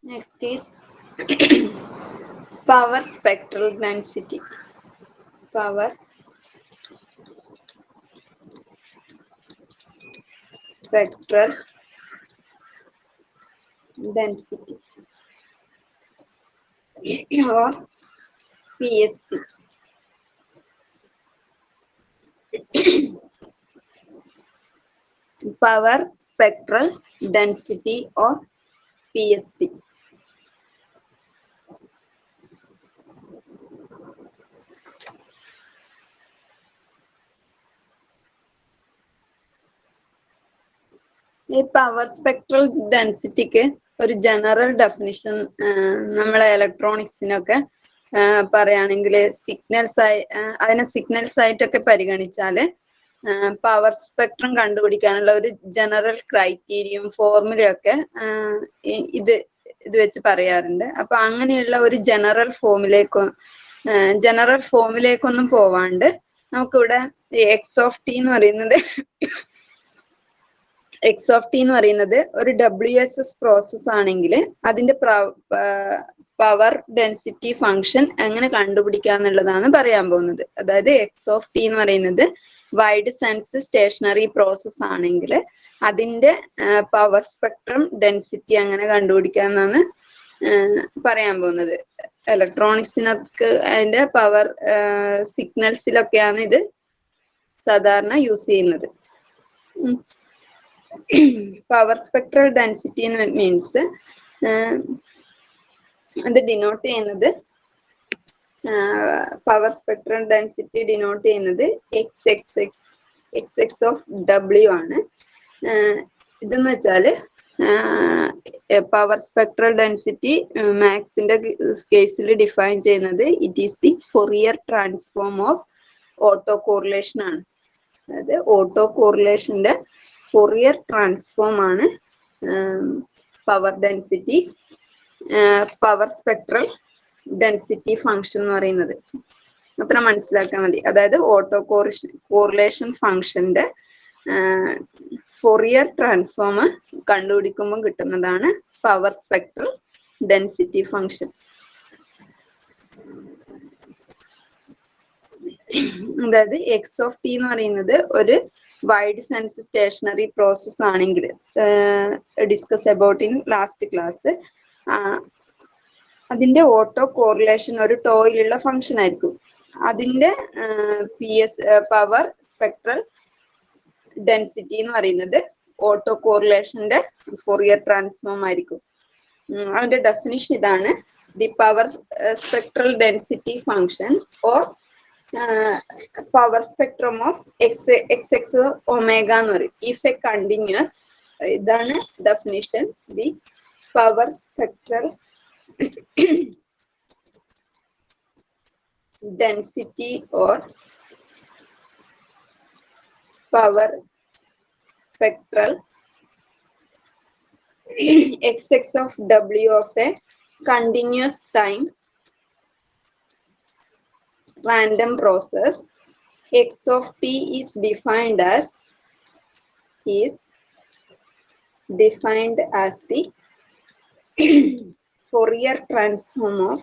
Next is power spectral density. Power spectral density or PSP. Power spectral density or PSP. ഈ power spectral ഡെൻസിറ്റിക്ക് ഒരു general definition നമ്മളെ ഇലക്ട്രോണിക്സിനൊക്കെ പറയുകയാണെങ്കിൽ അതിനെ signals ആയിട്ടൊക്കെ പരിഗണിച്ചാല് power spectrum കണ്ടുപിടിക്കാനുള്ള ഒരു ജനറൽ ക്രൈറ്റീരിയം ഫോർമുലയൊക്കെ ഇത് വെച്ച് പറയാറുണ്ട്. അപ്പൊ അങ്ങനെയുള്ള ഒരു ജനറൽ ഫോമിലേക്കൊന്നും പോവാണ്ട് നമുക്കിവിടെ എക്സ് ഓഫ് ടി എന്ന് പറയുന്നത് ഒരു WSS പ്രോസസ് ആണെങ്കിൽ അതിന്റെ പവർ ഡെൻസിറ്റി ഫംഗ്ഷൻ എങ്ങനെ കണ്ടുപിടിക്കാന്നുള്ളതാണ് പറയാൻ പോകുന്നത്. അതായത് എക്സ് ഓഫ് ടി എന്ന് പറയുന്നത് വൈഡ് സെൻസ് സ്റ്റേഷനറി പ്രോസസ് ആണെങ്കിൽ അതിന്റെ പവർ സ്പെക്ട്രം ഡെൻസിറ്റി അങ്ങനെ കണ്ടുപിടിക്കാന്നാണ് പറയാൻ പോകുന്നത്. ഇലക്ട്രോണിക്സിനൊക്കെ അതിന്റെ പവർ സിഗ്നൽസിലൊക്കെയാണ് ഇത് സാധാരണ യൂസ് ചെയ്യുന്നത്. പവർ സ്പെക്ട്രൽ ഡെൻസിറ്റി മീൻസ് അത് ഡിനോട്ട് ചെയ്യുന്നത് പവർ സ്പെക്ട്രൽ ഡെൻസിറ്റി ഡിനോട്ട് ചെയ്യുന്നത് എക്സ് ഓഫ് ഡബ്ല്യു ആണ്. ഇതെന്ന് വെച്ചാല് പവർ സ്പെക്ട്രൽ ഡെൻസിറ്റി മാക്സിന്റെ കേസിൽ ഡിഫൈൻ ചെയ്യുന്നത് it is the Fourier transform of auto correlation ആണ്. അതായത് ഓട്ടോ കോറിലേഷന്റെ ഫൊറിയർ ട്രാൻസ്ഫോം ആണ് power density power spectral density function എന്ന് പറയുന്നത്. അത്ര മനസ്സിലാക്കാൻ മതി. അതായത് ഓട്ടോ കോറിലേഷൻ ഫംഗ്ഷന്റെ ഫൊറിയർ ട്രാൻസ്ഫോം കണ്ടുപിടിക്കുമ്പോൾ കിട്ടുന്നതാണ് പവർ സ്പെക്ട്രൽ ഡെൻസിറ്റി ഫംഗ്ഷൻ. അതായത് എക്സ് ഓഫ് ടി എന്ന് പറയുന്നത് ഒരു വൈഡ് സെൻസ് സ്റ്റേഷനറി പ്രോസസ് ആണെങ്കിൽ discuss about in last class അതിന്റെ ഓട്ടോ കോറിലേഷൻ ഒരു ടോയിലുള്ള ഫംഗ്ഷൻ ആയിരിക്കും. അതിന്റെ പവർ സ്പെക്ട്രൽ ഡെൻസിറ്റി എന്ന് പറയുന്നത് ഓട്ടോ കോറിലേഷന്റെ ഫൊറിയർ ട്രാൻസ്ഫോം ആയിരിക്കും. അതിന്റെ ഡെഫിനിഷൻ ഇതാണ്: the power spectral density function or power spectrum of X omega എന്ന് പറയും. ഇഫ് എ കണ്ടിന്യൂസ്, ഇതാണ് definition. The power spectral density or power spectral xx of w of a continuous time random process x of t is defined as the Fourier transform of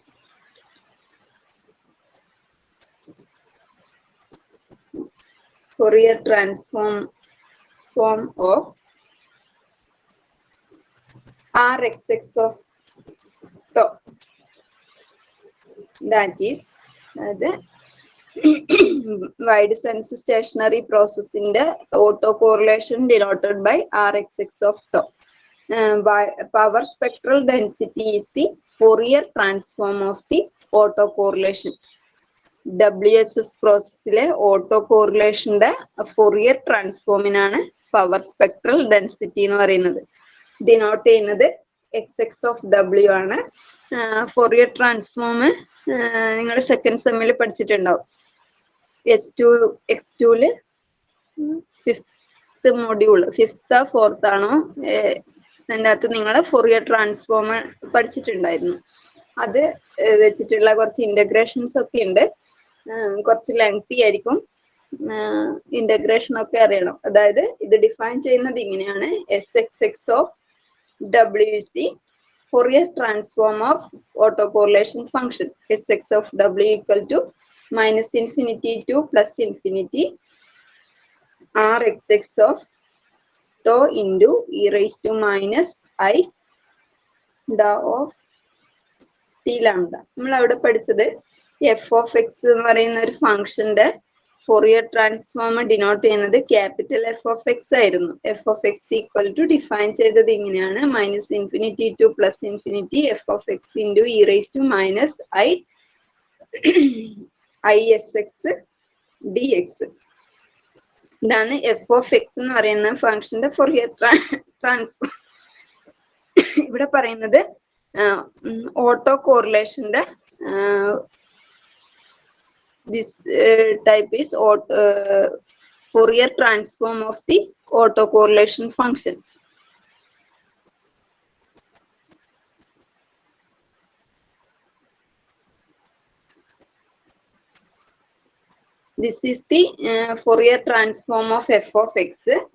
Rxx of tau. That is the wide sense stationary process in the autocorrelation denoted by Rxx of tau. Power spectral density is the Fourier transform of the autocorrelation. WSS പ്രോസസ്സിലെ auto കോറിലേഷന്റെ Fourier ട്രാൻസ്ഫോമിനാണ് power spectral density എന്ന് പറയുന്നത്. Denote ചെയ്യുന്നത് X of W ആണ്. Fourier transform നിങ്ങൾ second സെമ്മിൽ പഠിച്ചിട്ടുണ്ടാവും. X2 fifth module, fifth fourth ആണോ അതിൻ്റെ അകത്ത് നിങ്ങൾ ഫൊറിയർ ട്രാൻസ്ഫോം പഠിച്ചിട്ടുണ്ടായിരുന്നു. അത് വെച്ചിട്ടുള്ള കുറച്ച് ഇന്റഗ്രേഷൻസ് ഒക്കെ ഉണ്ട്. കുറച്ച് ലെങ്തി ആയിരിക്കും. ഇന്റഗ്രേഷൻ ഒക്കെ അറിയണം. അതായത് ഇത് ഡിഫൈൻ ചെയ്യുന്നത് ഇങ്ങനെയാണ്: S X X of W is the Fourier transform of autocorrelation function. Sx of w equal to minus infinity to plus infinity rxx of tau into e raised to minus I da of t lambda. നമ്മൾ അവിടെ പഠിച്ചത് F of X എന്ന് പറയുന്ന ഒരു ഫംഗ്ഷന്റെ Fourier transform denote ചെയ്യുന്നത് capital F of X ആയിരുന്നു. F of X equal to define ചെയ്തത് ഇങ്ങനെയാണ്: minus infinity to plus infinity F of X into E raise to minus I S X D X. ഇതാണ് F of X എന്ന് പറയുന്ന ഫംഗ്ഷന്റെ Fourier transform. ഇവിടെ പറയുന്നത് ഓട്ടോ കോറിലേഷന്റെ this type is Fourier transform of the autocorrelation function. This is the Fourier transform of f of x.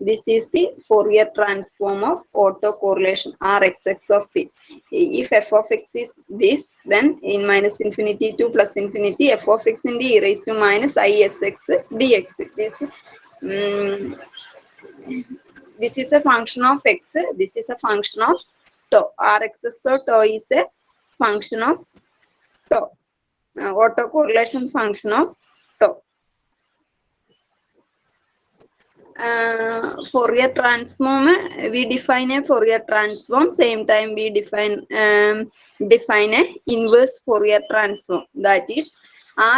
This is the Fourier transform of autocorrelation rxx of t. If f of x is this, then in minus infinity to plus infinity f of x in the e raised to minus isx dx. This is a function of x. This is a function of tau. Rxx of tau is a function of tau. Autocorrelation function of tau. Fourier transform, we define a Fourier transform, same time we define a inverse Fourier transform, that is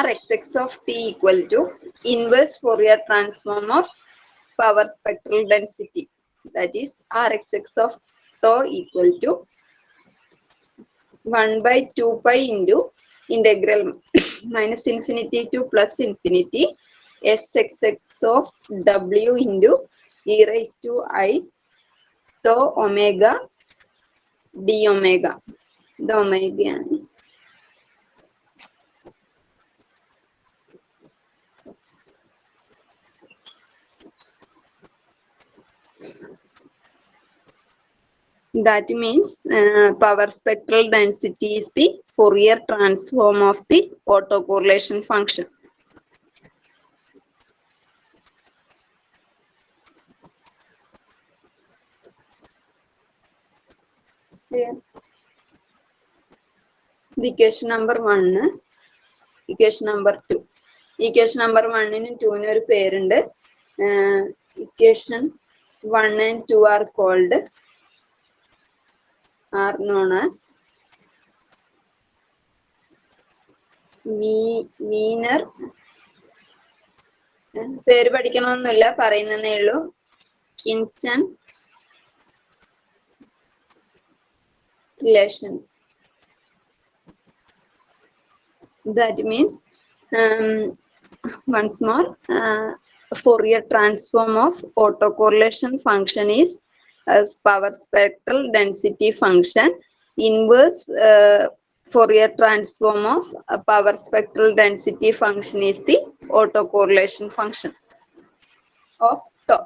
rxx of t equal to inverse Fourier transform of power spectral density, that is rxx of tau equal to 1 by 2 pi into integral minus infinity to plus infinity Sxx of w into e raised to I tau omega d omega. The omega. That means power spectral density is the Fourier transform of the autocorrelation function. The equation number 1, equation number 2. Equation number 1 നും 2 നും ഒരു പേരുണ്ട്. Equation 1 and 2 are known as Wiener. പേര് പഠിക്കണമെന്നില്ല, പറയുന്നേ ഉള്ളൂ. Kinson relations. That means once more, Fourier transform of autocorrelation function is as power spectral density function. Inverse Fourier transform of power spectral density function is the autocorrelation function of tau.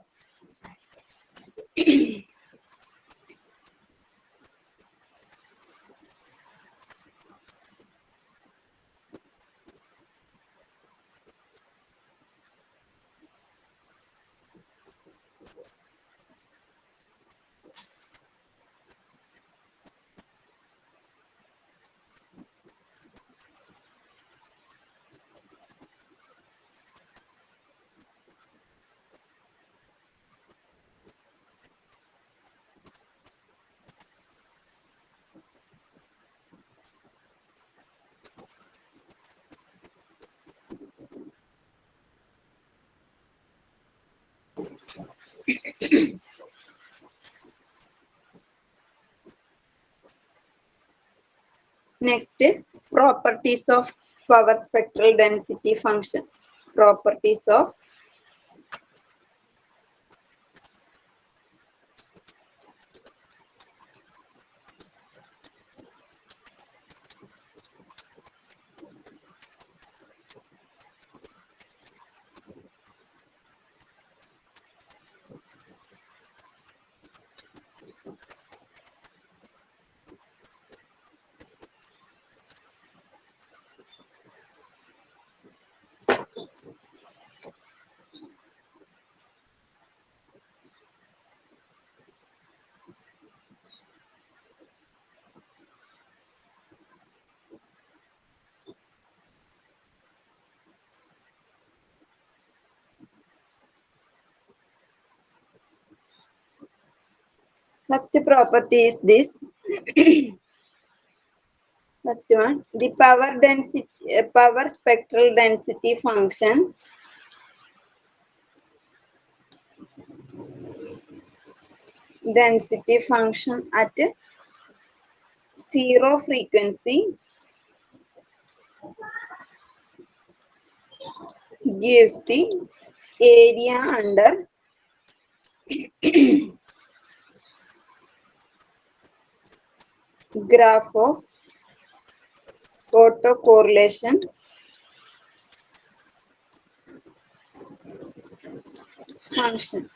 Next, properties of power spectral density function. Properties of First property is this. First one, the power density, power spectral density function at zero frequency gives the area under graph of autocorrelation function,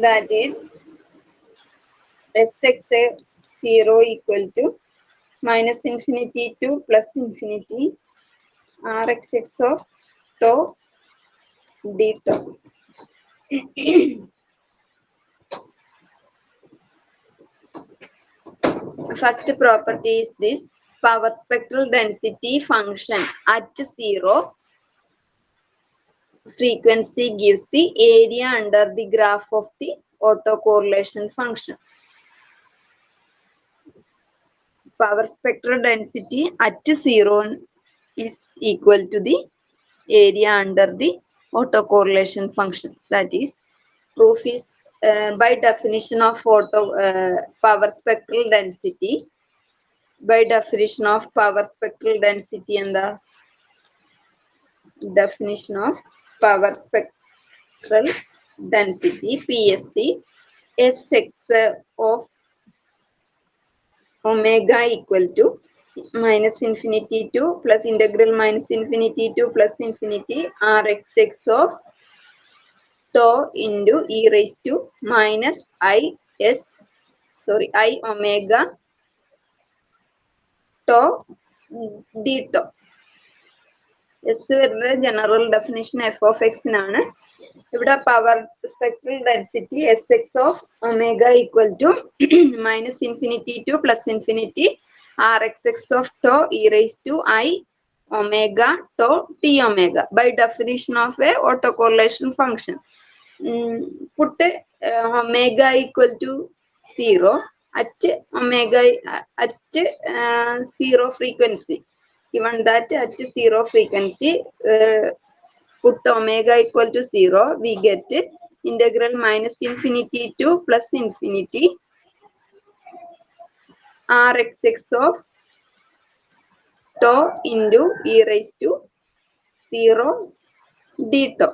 that is Sx0 equal to minus infinity to plus infinity Rxx of tau d tau. First property is this: power spectral density function at zero frequency gives the area under the graph of the autocorrelation function. Power spectral density at zero is equal to the area under the autocorrelation function. That is, proof is by definition of power spectral density. By definition of power spectral density and the definition of power spectral density PSD Sx of omega equal to minus infinity to plus integral minus infinity to plus infinity Rxx of tau into e raised to minus I omega tau d tau. S വരുന്നത് general definition F of എക്സിനാണ്. ഇവിടെ power spectral density S X of omega equal to minus infinity to plus infinity R X X of tau e raise to i omega tau t omega by definition of a autocorrelation function. put omega equal to 0 at omega at 0 frequency. Given that at 0 frequency, put omega equal to 0, we get integral minus infinity to plus infinity Rxx of tau into e raised to 0 d tau,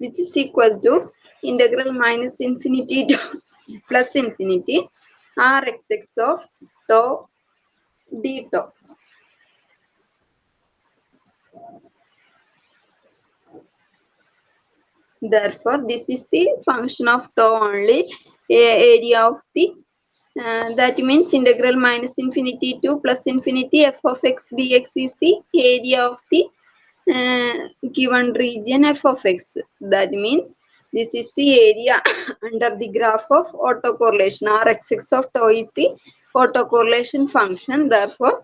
which is equal to integral minus infinity to plus infinity Rxx of tau d tau. Therefore, this is the function of tau only, area of the that means integral minus infinity to plus infinity f of x dx is the area of the given region f of x. That means this is the area under the graph of autocorrelation. Rxx of tau is the autocorrelation function. Therefore,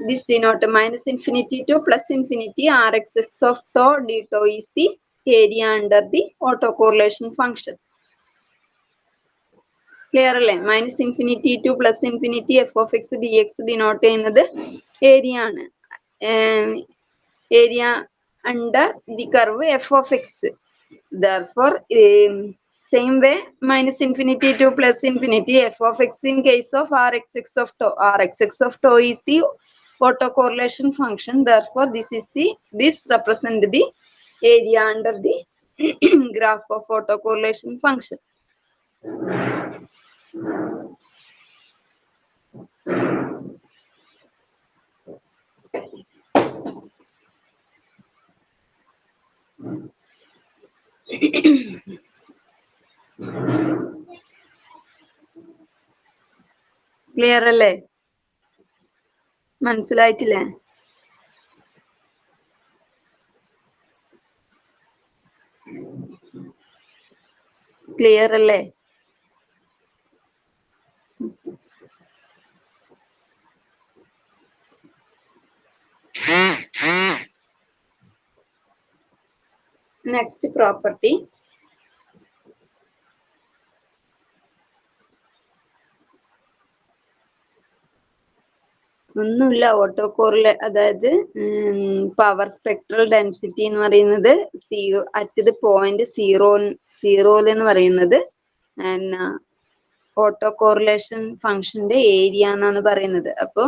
this denote minus infinity to plus infinity Rxx of tau d tau is the area under the autocorrelation function. Clear അല്ലേ? Minus infinity to plus infinity F of X D X denote ചെയ്യുന്നത് area ആണ്. Area under the curve F of X. Therefore, same way minus infinity to plus infinity f of x in case of Rxx of tau. Rxx of tau is the autocorrelation function. Therefore, this represent the area under the graph of autocorrelation function. Clear അല്ലേ? മനസ്സിലായിട്ടില്ലേ? Clear അല്ലേ? Next property, ഒന്നുമില്ല. Auto കോറിലെ അതായത് power spectral density എന്ന് പറയുന്നത് at the point സീറോയിൽ എന്ന് പറയുന്നത് auto correlation ഫംഗ്ഷന്റെ ഏരിയ എന്നാണ് പറയുന്നത്. അപ്പോൾ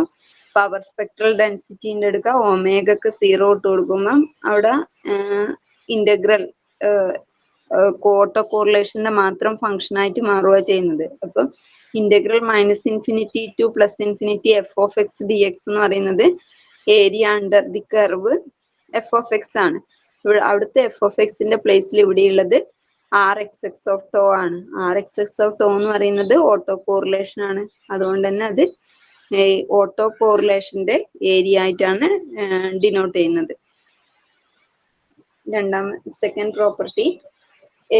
പവർ സ്പെക്ട്രൽ ഡെൻസിറ്റിന്റെ എടുക്കുക, ഒമേഗക്ക് 0 ഇട്ട് കൊടുക്കുമ്പം അവിടെ ഇന്റഗ്രൽ ഓട്ടോ കോറിലേഷന്റെ മാത്രം ഫംഗ്ഷൻ ആയിട്ട് മാറുക ചെയ്യുന്നത്. അപ്പം ഇന്റഗ്രൽ -∞ ടു +∞ f(x) എന്ന് പറയുന്നത് area under the curve f(x) ആണ്. അവിടുത്തെ f(x)ന്റെ പ്ലേസിൽ ഇവിടെയുള്ളത് Rxx of tau ആണ്. Rxx of tau എന്ന് പറയുന്നത് ഓട്ടോ കോറിലേഷൻ ആണ്. അതുകൊണ്ട് തന്നെ അത് ഓട്ടോ കോറിലേഷന്റെ ഏരിയ ആയിട്ടാണ് ഡിനോട്ട് ചെയ്യുന്നത്. Second property,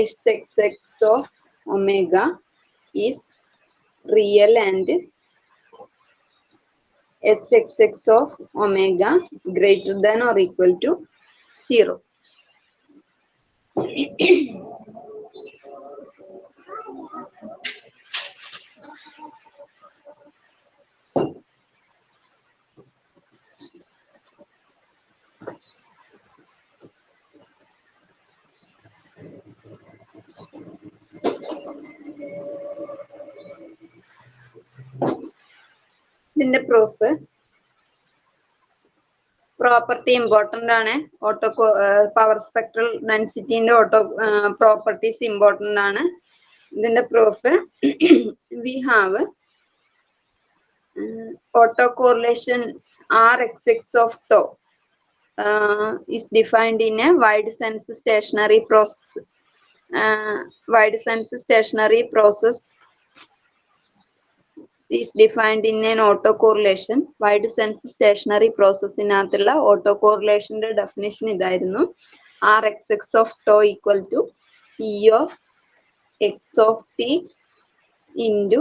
Sxx of omega is real and Sxx of omega greater than or equal to 0. ഇതിന്റെ പ്രൂഫ് പ്രോപ്പർട്ടി ഇമ്പോർട്ടന്റ് ആണ്. പവർ സ്പെക്ട്രൽ ഡെൻസിറ്റിന്റെ പ്രോപ്പർട്ടീസ് ഇമ്പോർട്ടന്റ് ആണ്. ഇതിന്റെ proof we have auto correlation Rxx of tau is defined in a wide sense stationary process. Wide sense stationary process is defined in an autocorrelation. Wide sense stationary process inathulla autocorrelation ന്റെ definition ഇതായിരുന്നു. Rxx of tau equal to E of x of t into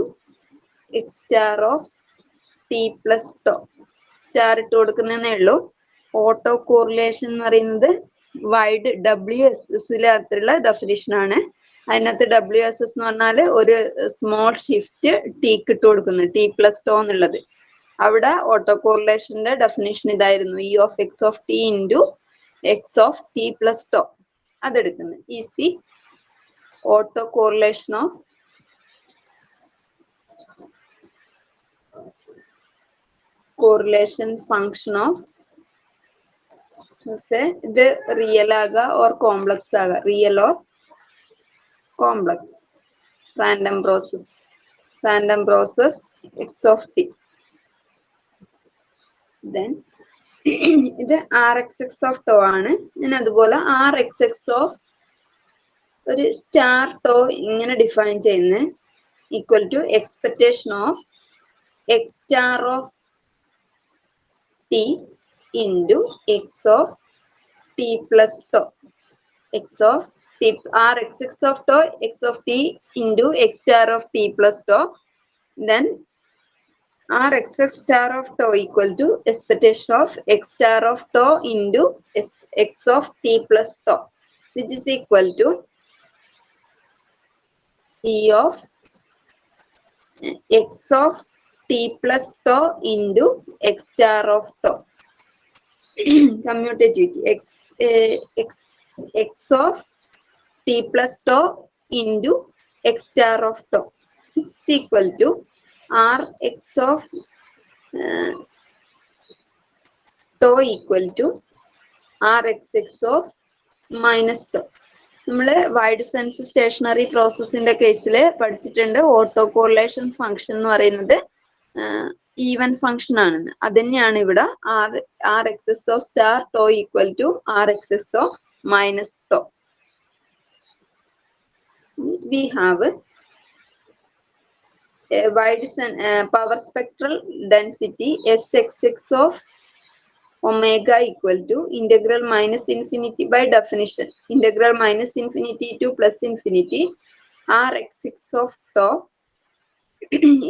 x star of t plus tau. Star ഇട്ട് കൊടുക്കുന്നതേ ഉള്ളൂ. Auto correlation എന്ന് പറയുന്നത് wide WSS-ലുള്ള definition ആണ്. അതിനകത്ത് WSS എന്ന് പറഞ്ഞാൽ ഒരു സ്മോൾ ഷിഫ്റ്റ് ടീക്ക് ഇട്ട് കൊടുക്കുന്നത്, t പ്ലസ് ടോ എന്നുള്ളത്. അവിടെ ഓട്ടോ കോറിലേഷന്റെ ഡെഫിനിഷൻ ഇതായിരുന്നു, E of x of t into x of t plus tau. അതെടുക്കുന്നത് is the auto correlation of correlation function of ഇത് റിയൽ ആകാം ഓർ കോംപ്ലക്സ് ആകാം, real or complex. Random process X of t. Then ഇത് Rxx of tau ആണ്. ഞാൻ അതുപോലെ Rxx of ഒരു star tau ഇങ്ങനെ ഡിഫൈൻ ചെയ്യുന്നത് equal to expectation of X star of t into x of t plus tau. x of t Rxx of tau, x of t into x star of t plus tau. Then Rxx star of tau equal to expectation of x star of tau into x of t plus tau, which is equal to E of x of t plus tau into x star of tau. Commutativity x of t plus tau into x star of tau is equal to Rx of tau equal to Rxx of minus tau. നമ്മള് wide sense stationary പ്രോസസ്സിന്റെ കേസിൽ പഠിച്ചിട്ടുണ്ട് auto correlation function എന്ന് പറയുന്നത് even function ആണെന്ന്. അത് തന്നെയാണ് ഇവിടെ Rxx of star tau equal to Rxx of minus tau. We have a wide power spectral density Sxx of omega equal to integral -∞ by definition, integral -∞ to +∞ Rxx of tau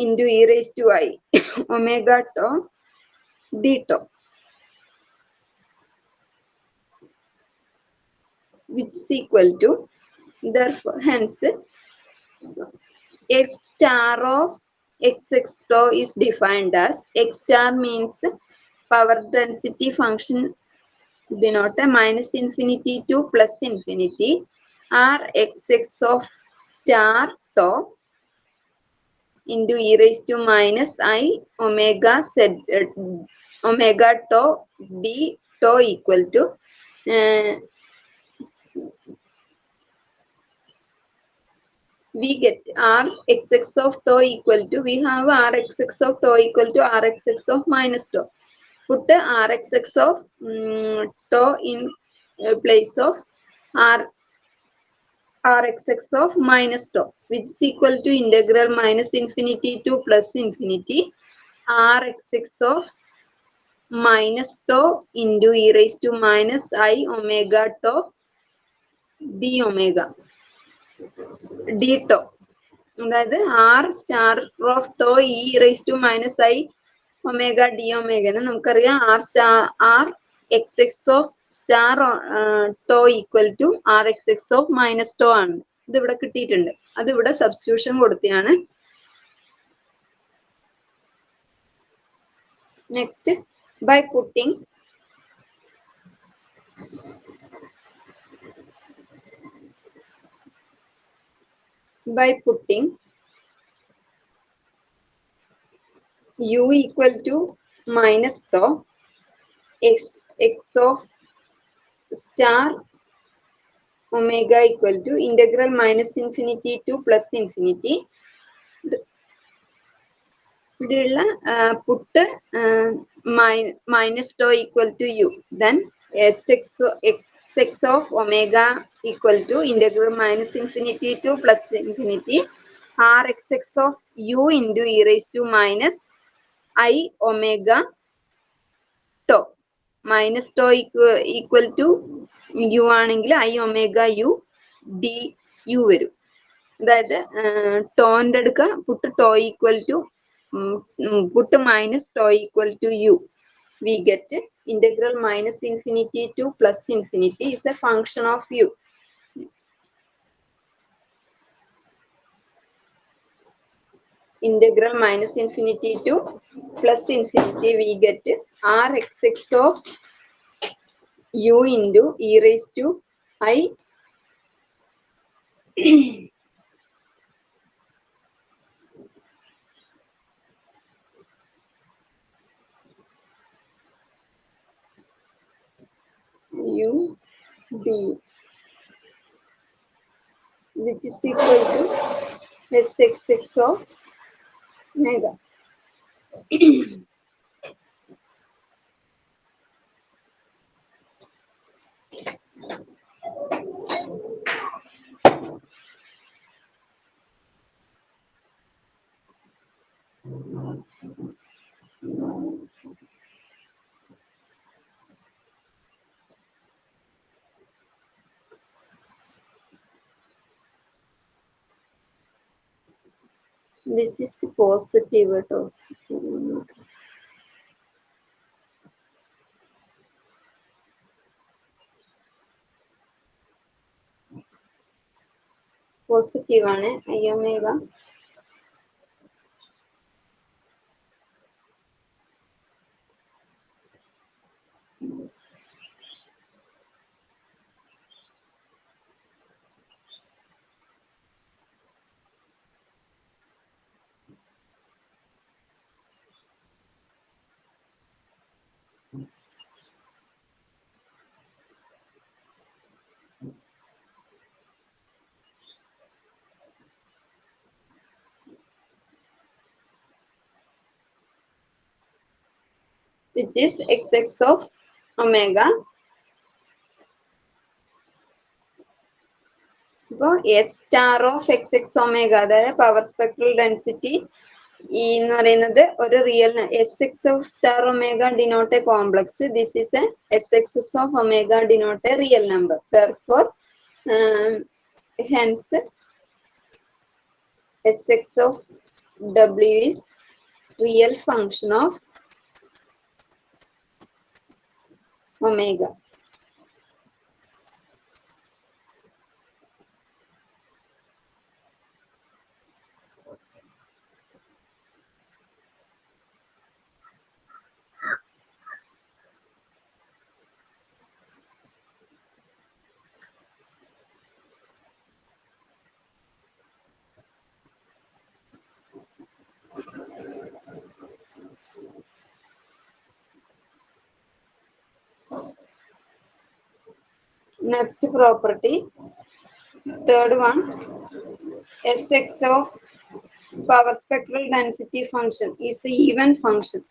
into e raised to I omega tau d tau, which is equal to, therefore hence x star of xx tau is defined as x star means power density function denote minus infinity to plus infinity r xx of star tau into e raised to minus I omega z omega tau d tau equal to we get r xx of tau equal to, we have r xx of tau equal to r xx of minus tau. Put r xx of tau in place of r rxx of minus tau, which is equal to integral minus infinity to plus infinity rxx of minus tau into e raised to minus I omega tau d omega d tau. അതായത് R star of tau e raise to minus i omega d ഒമേഗന് നമുക്കറിയാം R X X of star tau equal to R X X of minus tau ആണ്. ഇത് ഇവിടെ കിട്ടിയിട്ടുണ്ട്. അത് ഇവിടെ substitution കൊടുത്തിയാണ്. Next by putting u equal to minus tau x of star omega equal to integral minus infinity to plus infinity. ഇവിടെയുള്ള put minus tau equal to u then X of omega equal to integral minus infinity to plus infinity R X X of u into e raise to minus i omega tau minus tau equal to u ആണെങ്കിൽ i omega u d u വരും. അതായത് ടോന്റെ എടുക്കുക, put tau equal to put minus tau equal to u, we get integral minus infinity to plus infinity is a function of u. Integral minus infinity to plus infinity, we get r xx of u into e raised to I u d, which is equal to sxx of omega. This is the positive tau. Positive ആണ് i omega. Which is xx of omega. അപ്പോൾ S star of X X omega, അതായത് power spectral density ഈ എന്ന് പറയുന്നത് ഒരു real S X of star omega denote a complex. This is a S X of omega denote a real number. Therefore, hence Sx of W is real function of omega. Next property, third one, Sx of power spectral density function is the even function.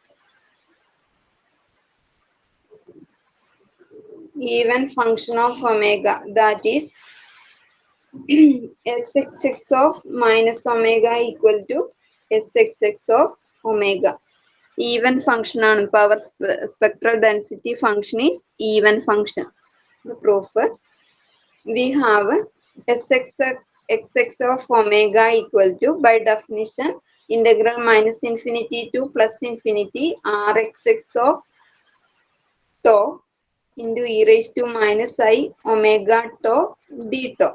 Even function of omega, that is Sxx of minus omega equal to Sxx of omega. Even function on power spectral density function is even function. The proof, we have Sxx of omega equal to, by definition, integral minus infinity to plus infinity Rxx of tau into e raised to minus I omega tau d tau.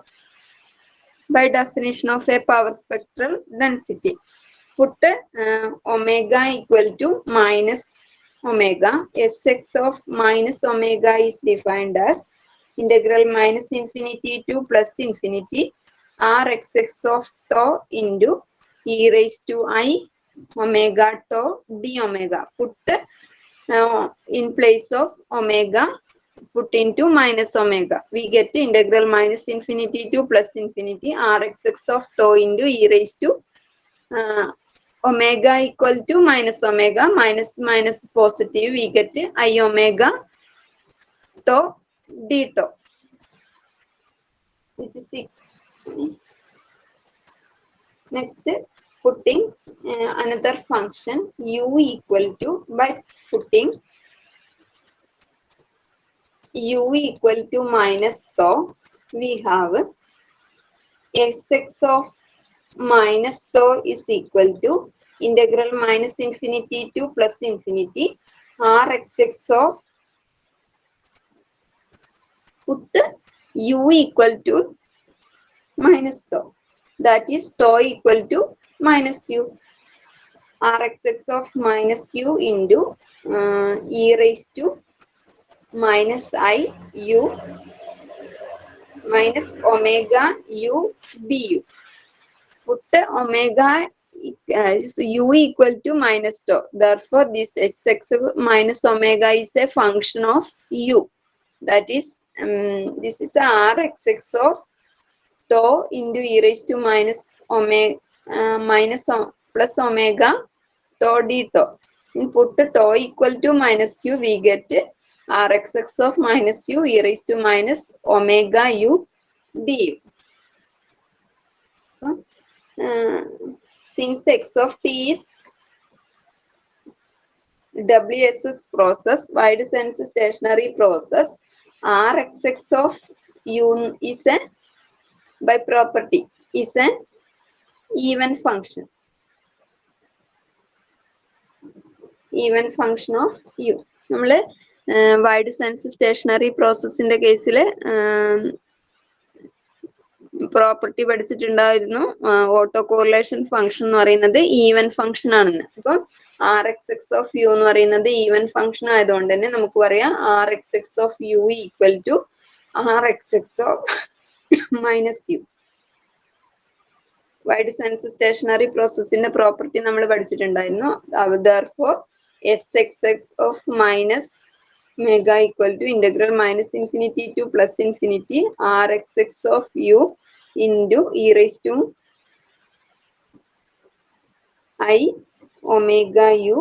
By definition of a power spectral density, put omega equal to minus omega. Sx of minus omega is defined as integral minus infinity to plus infinity Rxx of tau into e raised to I omega tau d omega. Put in place of omega, put into minus omega. We get integral minus infinity to plus infinity Rxx of tau into e raised to omega equal to minus omega, minus minus positive, we get I omega tau d tau, which is next, putting another function u equal to, by putting u equal to minus tau, we have Sx of minus tau is equal to integral minus infinity to plus infinity Rxx of, put u equal to minus tau, that is tau equal to minus u. Rxx of minus u into e raised to minus I u minus omega u du. Put omega u equal to minus tau. Therefore, this Sx minus omega is a function of u. That is, this is Rxx of tau into e raised to minus omega plus omega tau d tau. Put tau equal to minus u, we get Rxx of minus u e raised to minus omega u du. Since x of t is WSS process, wide sense stationary process, Rxx of u is a, by property, is an even function. Even function of u. നമ്മള് wide sense stationary process in the case property പഠിച്ചിട്ടുണ്ടായിരുന്നു. Auto correlation function എന്ന് പറയുന്നത് even function ആണെന്ന്. അപ്പം Rxx of u എന്ന് പറയുന്നത് even function ആയതുകൊണ്ട് തന്നെ നമുക്ക് പറയാം Rxx of u equal to Rxx of minus u. Wide sense stationary പ്രോസസ്സിന്റെ പ്രോപ്പർട്ടി നമ്മൾ പഠിച്ചിട്ടുണ്ടായിരുന്നു. Therefore, Sx of minus omega equal to integral minus infinity to plus infinity Rxx of u into e raised to I omega u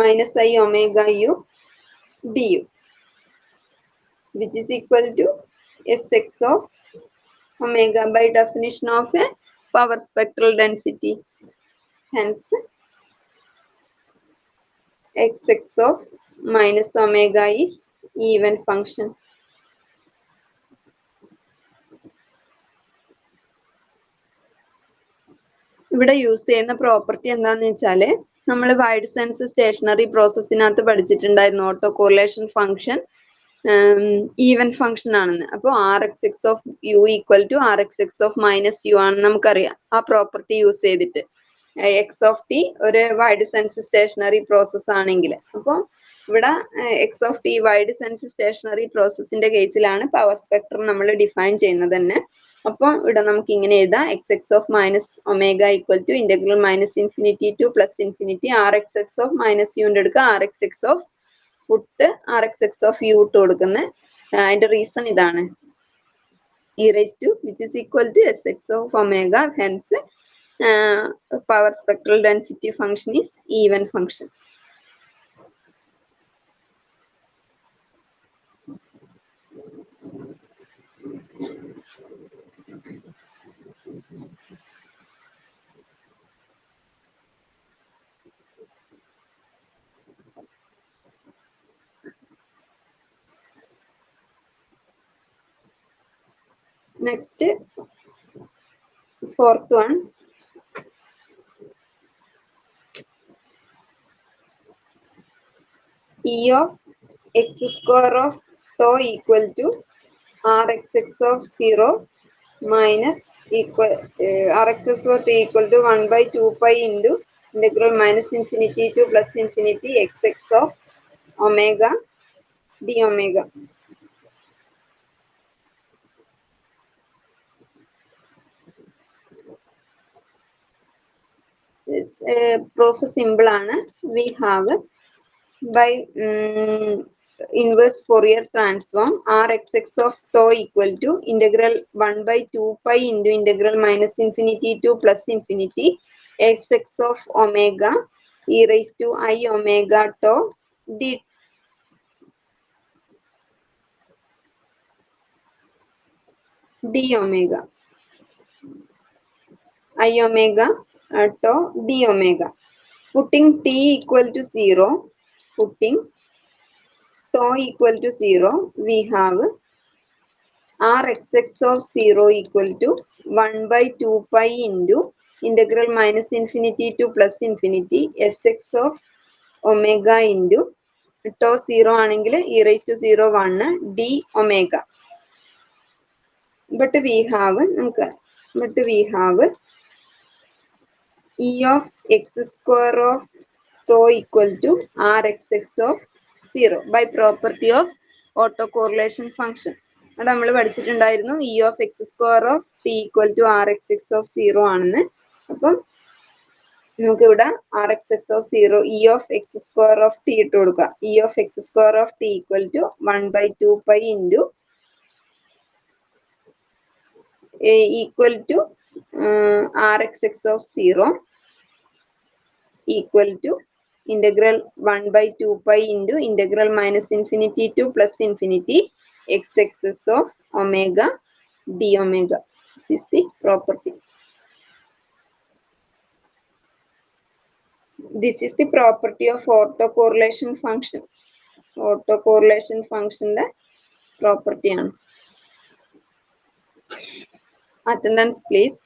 minus I omega u du, which is equal to Sx of omega by definition of a power spectral density. Hence, Xx of minus omega is even function. ഇവിടെ use ചെയ്യുന്ന property എന്താന്ന് വെച്ചാല് നമ്മൾ wide sense stationary പ്രോസസ്സിനകത്ത് പഠിച്ചിട്ടുണ്ടായിരുന്നു auto correlation function even function ആണെന്ന്. അപ്പോൾ Rxx of u equal to Rxx of minus u ആണെന്ന് നമുക്കറിയാം ആ പ്രോപ്പർട്ടി യൂസ് ചെയ്തിട്ട്. എക്സ് ഓഫ് ടി ഒരു വൈഡ് സെൻസ് സ്റ്റേഷനറി പ്രോസസ് ആണെങ്കിൽ, അപ്പോൾ ഇവിടെ X of T wide sense stationary പ്രോസസ്സിന്റെ കേസിലാണ് പവർ സ്പെക്ട്രം നമ്മൾ ഡിഫൈൻ ചെയ്യുന്നത് തന്നെ. അപ്പോൾ ഇവിടെ നമുക്ക് ഇങ്ങനെ എഴുതാം Xx of minus omega equal to integral minus infinity to plus infinity Rxx of minus u എടുക്കുക Rxx of put rxx of u ഇട്ട് കൊടുക്കുന്നത്. അതിന്റെ റീസൺ ഇതാണ്. e raised to which is equal to sx of omega, hence power spectral density function is even function. Next, fourth one, e of x square of tau equal to rxx of 0 minus rxx of t equal to 1 by 2 pi into integral minus infinity to plus infinity xx of omega d omega. This proof simple ആണ്. We have by inverse Fourier transform rxx of tau equal to integral 1 by 2 pi into integral minus infinity to plus infinity xx of omega e raised to I omega tau d omega I omega tau d omega. Putting t equal to 0, putting tau equal to 0, we have rxx of 0 equal to 1 by 2 pi into integral minus infinity to plus infinity sx of omega into tau 0 ആണെങ്കിൽ e raised to 0 1 d omega. But we have e of x square of tau equal to rxx of 0 by property of autocorrelation function. അത് നമ്മൾ പഠിച്ചിട്ടുണ്ടായിരുന്നു e of x square of t equal to rxx of 0 ആണെന്ന്. അപ്പം നമുക്കിവിടെ rxx of 0 e of x square of t ഇട്ട് കൊടുക്കാം. e of x square of t equal to 1 by 2 pi into equal to rxx of 0 equal to integral 1 by 2 pi into integral minus infinity to plus infinity xx of omega d omega. This is the property. This is the property of autocorrelation function. Autocorrelation function the property ആണ്. Attendance please.